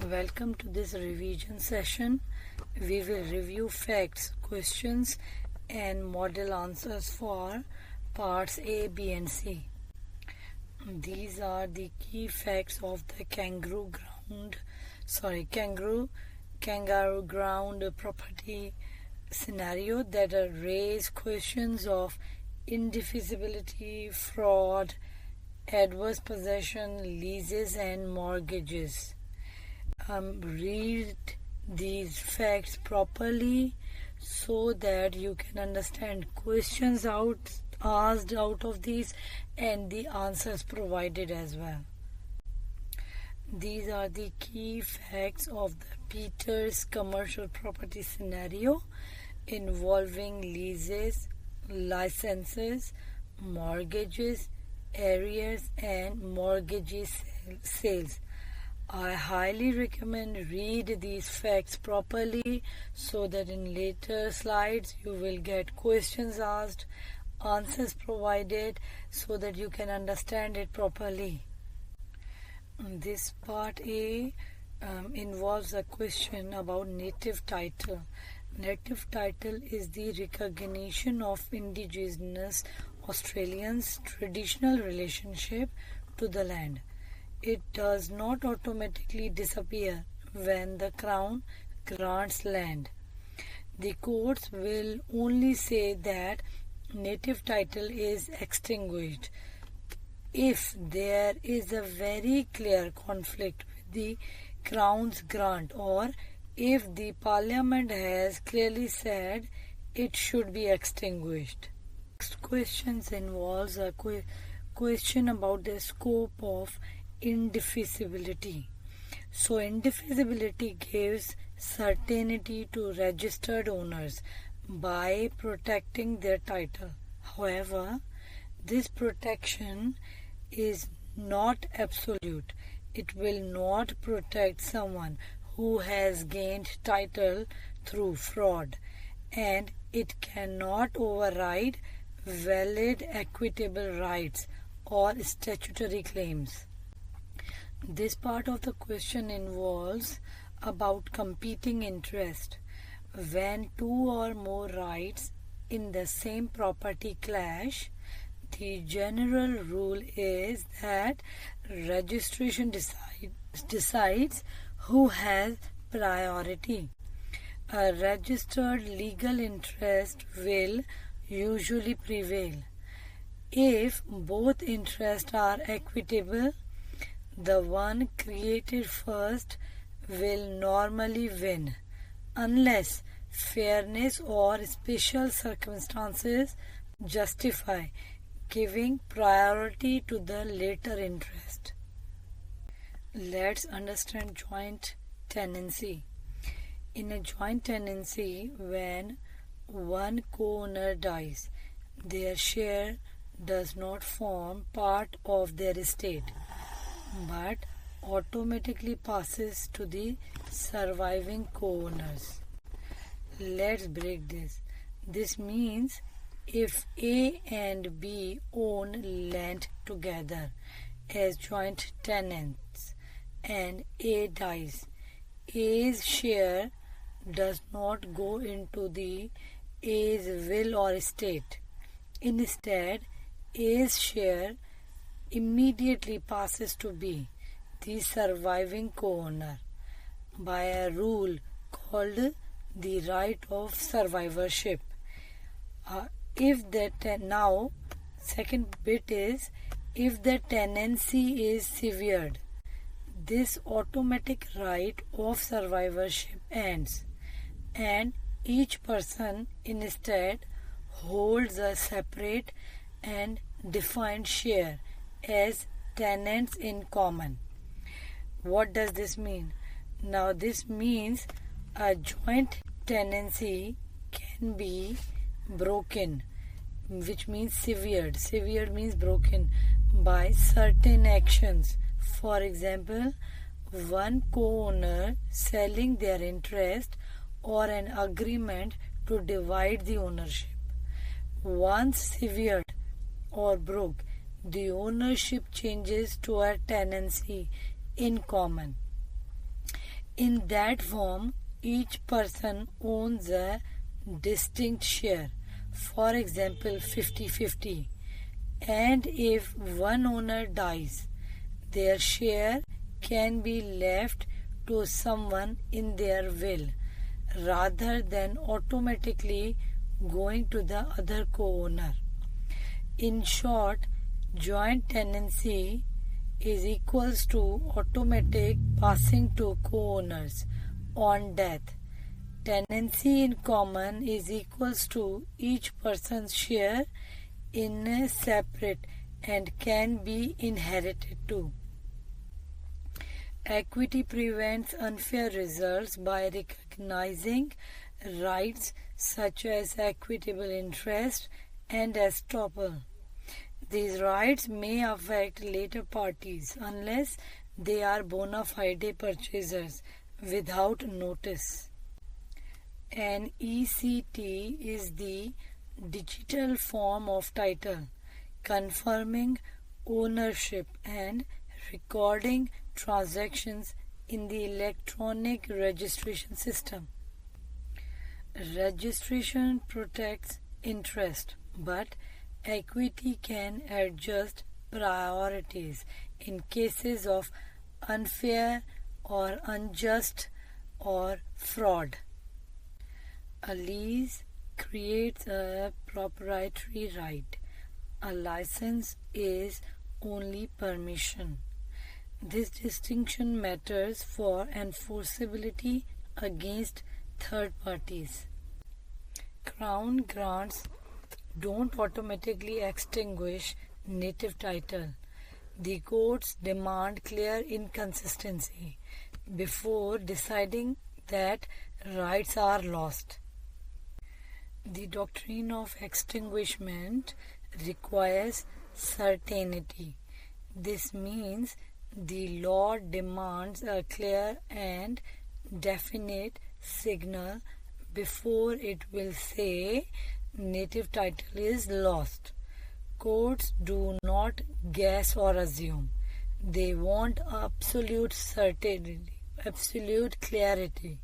Welcome to this revision session. We will review facts, questions and model answers for parts A, B and C. These are the key facts of the kangaroo ground property scenario that raise questions of indivisibility, fraud, adverse possession, leases and mortgages. Read these facts properly so that you can understand questions asked out of these and the answers provided as well. These are the key facts of the Peters commercial property scenario involving leases, licenses, mortgages, arrears and mortgage sales. I highly recommend read these facts properly so that in later slides you will get questions asked, answers provided so that you can understand it properly. This part A involves a question about native title. Native title is the recognition of Indigenous Australians' traditional relationship to the land. It does not automatically disappear when the Crown grants land. The courts will only say that native title is extinguished if there is a very clear conflict with the Crown's grant or if the Parliament has clearly said it should be extinguished. Next question involves a question about the scope of indivisibility. So indivisibility gives certainty to registered owners by protecting their title. However, this protection is not absolute. It will not protect someone who has gained title through fraud, and it cannot override valid equitable rights or statutory claims. This part of the question involves about competing interest. When two or more rights in the same property clash, the general rule is that registration decides who has priority. A registered legal interest will usually prevail. If both interests are equitable, the one created first will normally win, unless fairness or special circumstances justify giving priority to the later interest. Let's understand joint tenancy. In a joint tenancy, when one co-owner dies, their share does not form part of their estate, but automatically passes to the surviving co-owners. Let's break this. This means if A and B own land together as joint tenants and A dies, A's share does not go into the A's will or estate. Instead, A's share immediately passes to B, the surviving co-owner, by a rule called the right of survivorship. Second bit is if the tenancy is severed, this automatic right of survivorship ends, and each person instead holds a separate and defined share as tenants in common. What does this mean? Now this means a joint tenancy can be broken, which means severed. Severed means broken by certain actions. For example, one co-owner selling their interest or an agreement to divide the ownership. Once severed or broke, the ownership changes to a tenancy in common. In that form, each person owns a distinct share, for example 50-50, and if one owner dies, their share can be left to someone in their will rather than automatically going to the other co-owner. In short, joint tenancy is equals to automatic passing to co-owners on death. Tenancy in common is equals to each person's share in a separate and can be inherited too. Equity prevents unfair results by recognizing rights such as equitable interest and estoppel. These rights may affect later parties unless they are bona fide purchasers without notice. An ECT is the digital form of title, confirming ownership and recording transactions in the electronic registration system. Registration protects interest, but equity can adjust priorities in cases of unfair or unjust or fraud. A lease creates a proprietary right. A license is only permission. This distinction matters for enforceability against third parties. Crown grants don't automatically extinguish native title. The courts demand clear inconsistency before deciding that rights are lost. The doctrine of extinguishment requires certainty. This means the law demands a clear and definite signal before it will say native title is lost. Courts do not guess or assume. They want absolute certainty, absolute clarity.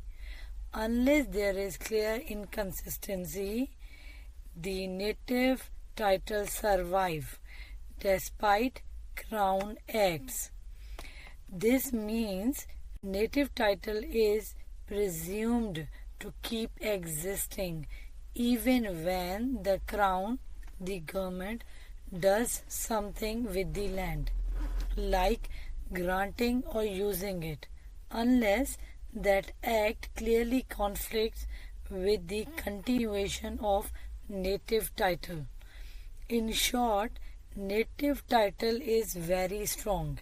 Unless there is clear inconsistency, the native title survive despite Crown Acts. This means native title is presumed to keep existing even when the Crown, the government, does something with the land, like granting or using it, unless that act clearly conflicts with the continuation of native title. In short, native title is very strong.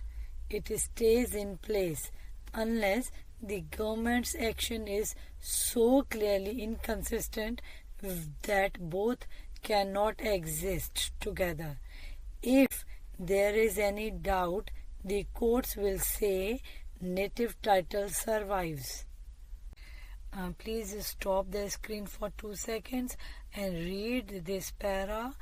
It stays in place unless the government's action is so clearly inconsistent that both cannot exist together. If there is any doubt, the courts will say native title survives. Please stop the screen for 2 seconds and read this para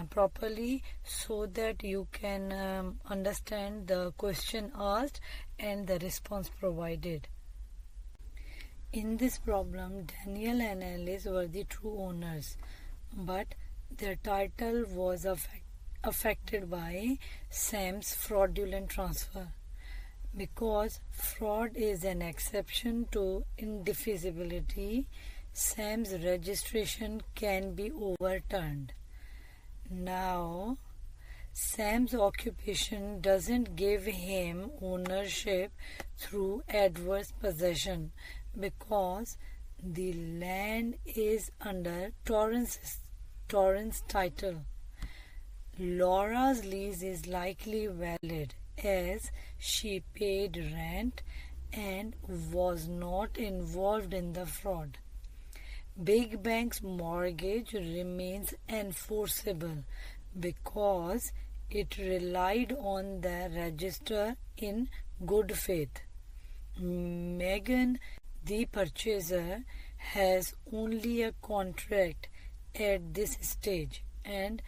properly so that you can understand the question asked and the response provided. In this problem, Daniel and Alice were the true owners, but their title was affected by Sam's fraudulent transfer. Because fraud is an exception to indefeasibility, Sam's registration can be overturned. Now, Sam's occupation doesn't give him ownership through adverse possession because the land is under Torrance's title. Laura's lease is likely valid as she paid rent and was not involved in the fraud. Big Bank's mortgage remains enforceable because it relied on the register in good faith. Megan, the purchaser, has only a contract at this stage and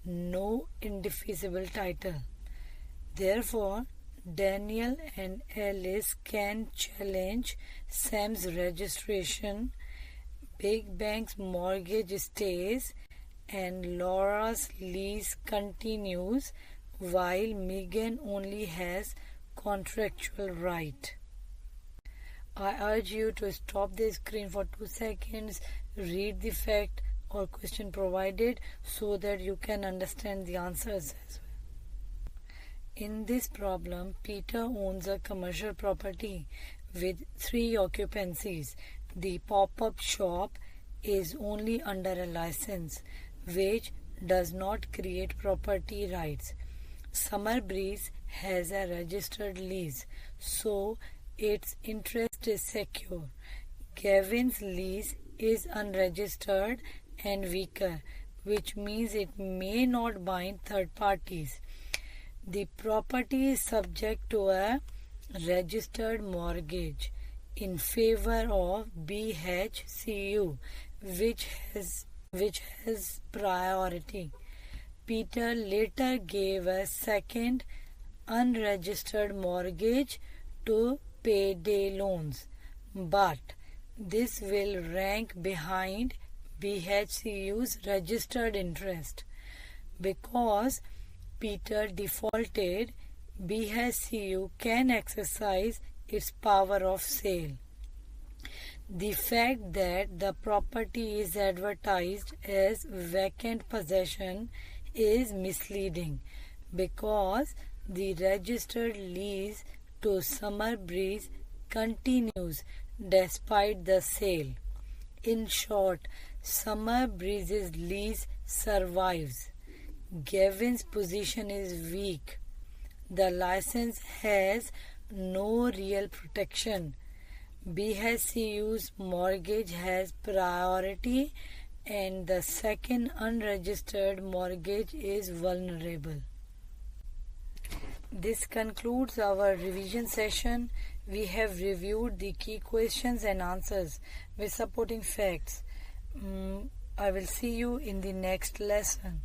no indefeasible title. Therefore, Daniel and Alice can challenge Sam's registration, Big Bang's mortgage stays, and Laura's lease continues while Megan only has contractual right. I urge you to stop the screen for 2 seconds, read the fact or question provided so that you can understand the answers as well. In this problem, Peter owns a commercial property with 3 occupancies. The pop-up shop is only under a license, which does not create property rights. Summer Breeze has a registered lease, so its interest is secure. Gavin's lease is unregistered and weaker, which means it may not bind third parties. The property is subject to a registered mortgage in favor of BHCU, which has priority. Peter later gave a second unregistered mortgage to payday loans, but this will rank behind BHCU's registered interest. Because Peter defaulted, BHCU can exercise its power of sale. The fact that the property is advertised as vacant possession is misleading because the registered lease to Summer Breeze continues despite the sale. In short, Summer Breeze's lease survives. Gavin's position is weak. The license has no real protection. BHCU's mortgage has priority and the second unregistered mortgage is vulnerable. This concludes our revision session. We have reviewed the key questions and answers with supporting facts. I will see you in the next lesson.